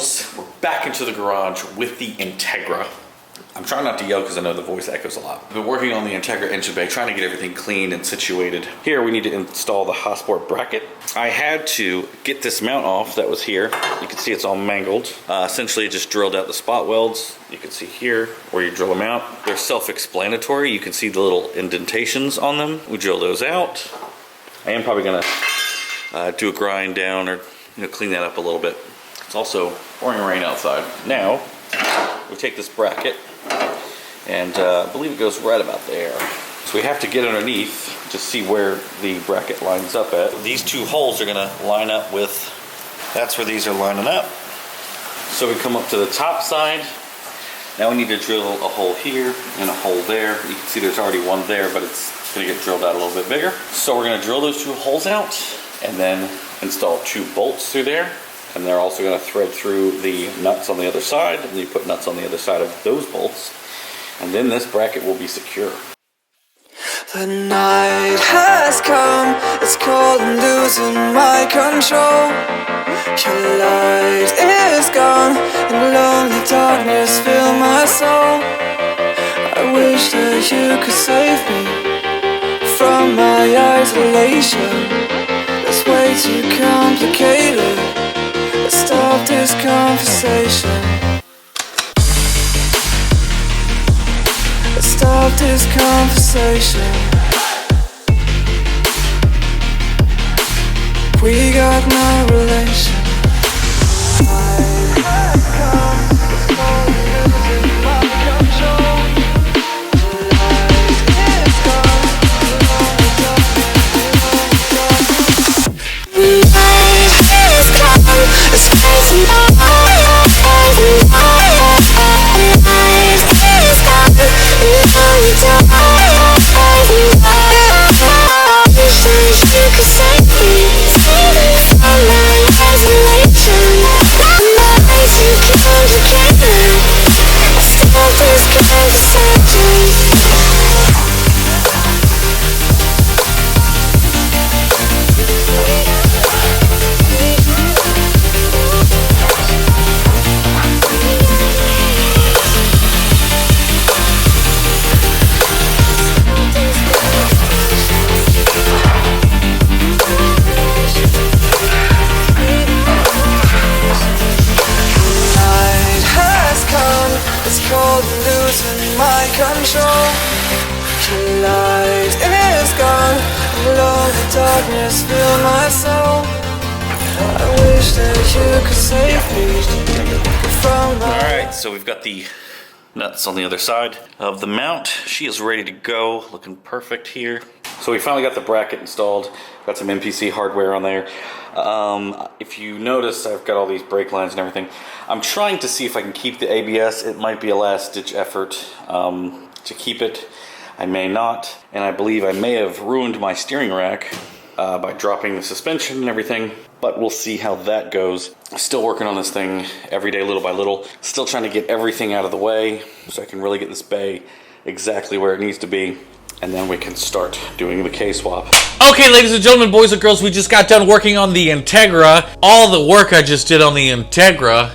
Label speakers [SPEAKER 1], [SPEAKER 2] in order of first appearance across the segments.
[SPEAKER 1] girls, we're back into the garage with the Integra. I'm trying not to yell because I know the voice echoes a lot. I've been working on the Integra engine bay, trying to get everything clean and situated. Here we need to install the Hasport bracket. I had to get this mount off that was here. You can see it's all mangled. Essentially just drilled out the spot welds. You can see here where you drill them out. They're self-explanatory. You can see the little indentations on them. We drill those out. I am probably gonna do a grind down or clean that up a little bit. It's also pouring rain outside. Now, we take this bracket and I believe it goes right about there. So we have to get underneath to see where the bracket lines up at. These two holes are gonna line up with, that's where these are lining up. So we come up to the top side. Now we need to drill a hole here and a hole there. You can see there's already one there, but it's gonna get drilled out a little bit bigger. So we're gonna drill those two holes out and then install 2 bolts through there. And they're also gonna thread through the nuts on the other side, and you put nuts on the other side of those bolts. And then this bracket will be secure.
[SPEAKER 2] The night has come, it's cold and losing my control. Your light is gone, and lonely darkness fill my soul. I wish that you could save me from my isolation. It's way too complicated. Let's stop this conversation. Stop this conversation. We got no relation. I have come, it's slowly losing my control. The light is gone, the light is gone. It's crazy. Control. The light is gone, lonely darkness fill my soul. I wish that you could save me from my...
[SPEAKER 1] Alright, so we've got the nuts on the other side of the mount. She is ready to go, looking perfect here. So we finally got the bracket installed. Got some MPC hardware on there. If you notice, I've got all these brake lines and everything. I'm trying to see if I can keep the ABS. It might be a last-ditch effort to keep it. I may not, and I believe I may have ruined my steering rack by dropping the suspension and everything, but we'll see how that goes. Still working on this thing every day, little by little. Still trying to get everything out of the way so I can really get this bay exactly where it needs to be, and then we can start doing the K-swap.
[SPEAKER 3] Okay, ladies and gentlemen, boys and girls, we just got done working on the Integra. All the work I just did on the Integra.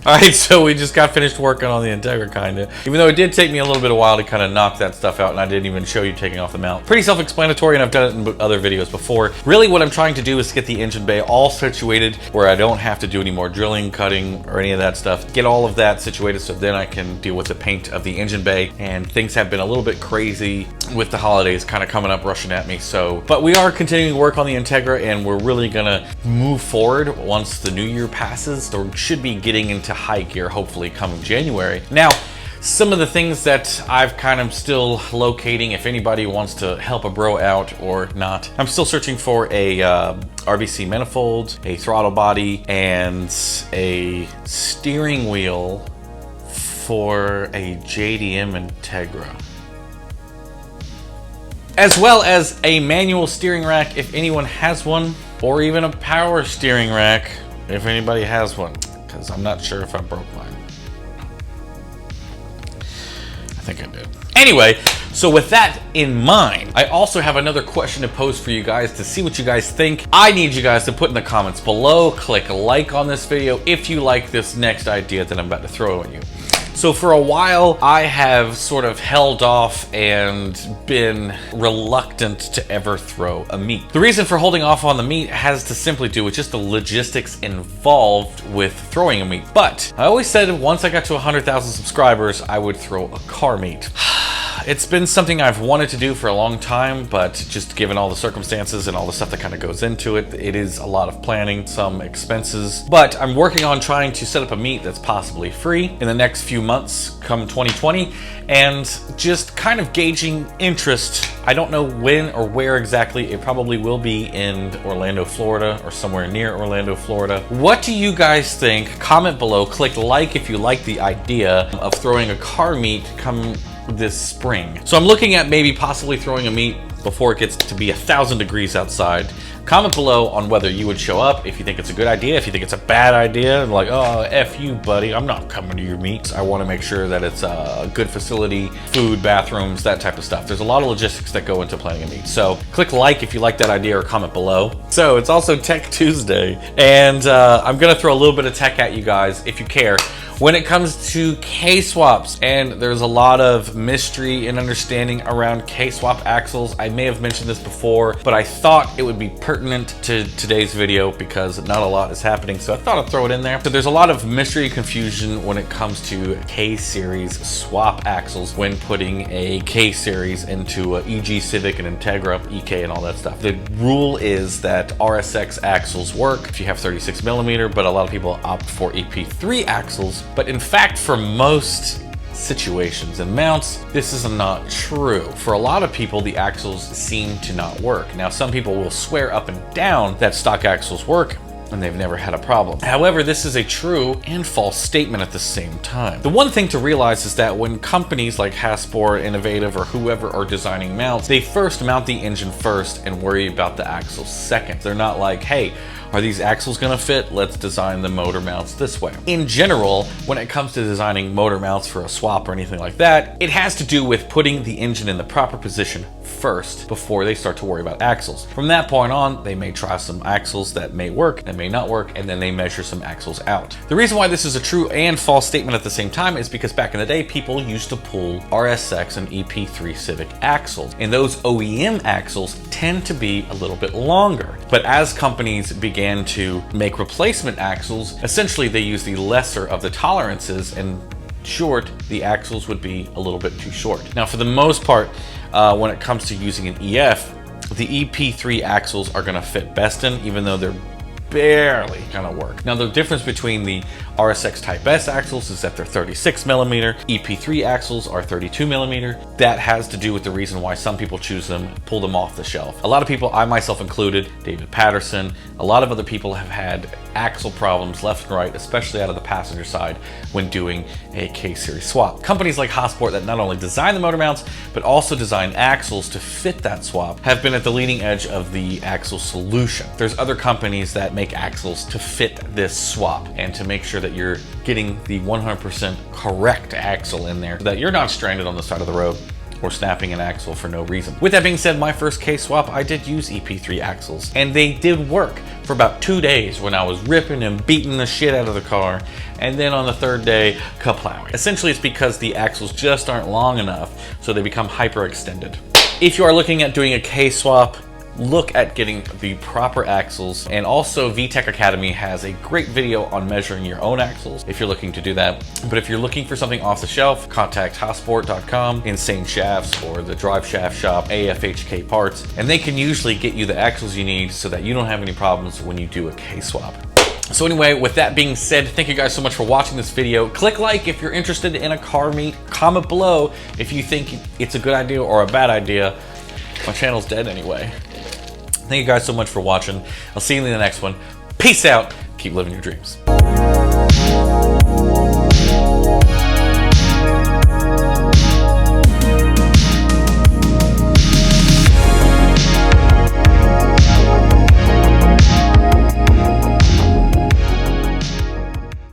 [SPEAKER 3] Alright, so we just got finished working on the Integra, kinda. Even though it did take me a little bit of while to kind of knock that stuff out, and I didn't even show you taking off the mount. Pretty self-explanatory, and I've done it in other videos before. Really, what I'm trying to do is get the engine bay all situated where I don't have to do any more drilling, cutting, or any of that stuff. Get all of that situated so then I can deal with the paint of the engine bay. And things have been a little bit crazy with the holidays kind of coming up, rushing at me. So, but we are continuing to work on the Integra, and we're really gonna move forward once the new year passes. So we should be getting into high gear hopefully coming January. Now, some of the things that I've kind of still locating, if anybody wants to help a bro out or not, I'm still searching for a RBC manifold, a throttle body, and a steering wheel for a JDM Integra, as well as a manual steering rack if anyone has one, or even a power steering rack if anybody has one, because I'm not sure if I broke mine. I think I did. Anyway, So with that in mind, I also have another question to pose for you guys to see what you guys think. I need you guys to put in the comments below, click like on this video if you like this next idea that I'm about to throw at you. So for a while, I have sort of held off and been reluctant to ever throw a meet. The reason for holding off on the meet has to simply do with just the logistics involved with throwing a meet. But I always said once I got to 100,000 subscribers, I would throw a car meet. It's been something I've wanted to do for a long time, but just given all the circumstances and all the stuff that kind of goes into it, it is a lot of planning, some expenses. But I'm working on trying to set up a meet that's possibly free in the next few months come 2020, and just kind of gauging interest. I don't know when or where exactly. It probably will be in Orlando, Florida, or somewhere near Orlando, Florida. What do you guys think? Comment below, click like if you like the idea of throwing a car meet come this spring. So I'm looking at maybe possibly throwing a meet before it gets to be 1,000 degrees outside. Comment below on whether you would show up, if you think it's a good idea, if you think it's a bad idea, and like, oh, F you, buddy, I'm not coming to your meets. I want to make sure that it's a good facility, food, bathrooms, that type of stuff. There's a lot of logistics that go into planning a meet. So click like if you like that idea or comment below. So it's also Tech Tuesday, and I'm gonna throw a little bit of tech at you guys if you care. When it comes to K-swaps, and there's a lot of mystery and understanding around K-swap axles. I may have mentioned this before, but I thought it would be pertinent to today's video because not a lot is happening, so I thought I'd throw it in there. So there's a lot of mystery and confusion when it comes to K-series swap axles when putting a K-series into a EG Civic and Integra, EK and all that stuff. The rule is that RSX axles work if you have 36mm, but a lot of people opt for EP3 axles. But in fact, for most situations and mounts, this is not true. For a lot of people, the axles seem to not work. Now, some people will swear up and down that stock axles work, and they've never had a problem. However, this is a true and false statement at the same time. The one thing to realize is that when companies like Hasport, Innovative, or whoever are designing mounts, they first mount the engine first and worry about the axles second. They're not like, hey, are these axles gonna fit? Let's design the motor mounts this way. In general, when it comes to designing motor mounts for a swap or anything like that, it has to do with putting the engine in the proper position first before they start to worry about axles. From that point on, they may try some axles that may work, that may not work, and then they measure some axles out. The reason why this is a true and false statement at the same time is because back in the day, people used to pull RSX and EP3 Civic axles, and those OEM axles tend to be a little bit longer. But as companies began to make replacement axles, essentially they use the lesser of the tolerances, and short, the axles would be a little bit too short. Now, for the most part, when it comes to using an EF, the EP3 axles are gonna fit best in, even though they're barely gonna work. Now, the difference between the RSX Type S axles is that they're 36mm, EP3 axles are 32mm. That has to do with the reason why some people choose them, pull them off the shelf. A lot of people, I myself included, David Patterson, a lot of other people have had axle problems left and right, especially out of the passenger side when doing a K-series swap. Companies like Hasport that not only design the motor mounts, but also design axles to fit that swap have been at the leading edge of the axle solution. There's other companies that make axles to fit this swap and to make sure that you're getting the 100% correct axle in there so that you're not stranded on the side of the road or snapping an axle for no reason. With that being said, my first K-swap, I did use EP3 axles, and they did work for about 2 days when I was ripping and beating the shit out of the car, and then on the third day, kaplowing. Essentially, it's because the axles just aren't long enough, so they become hyperextended. If you are looking at doing a K-swap, look at getting the proper axles, and also VTech Academy has a great video on measuring your own axles if you're looking to do that. But if you're looking for something off the shelf, contact Hasport.com, Insane Shafts, or the Drive Shaft Shop, AFHK Parts, and they can usually get you the axles you need so that you don't have any problems when you do a K-swap. So anyway, with that being said, thank you guys so much for watching this video. Click like if you're interested in a car meet. Comment below if you think it's a good idea or a bad idea. My channel's dead anyway. Thank you guys so much for watching. I'll see you in the next one. Peace out. Keep living your dreams.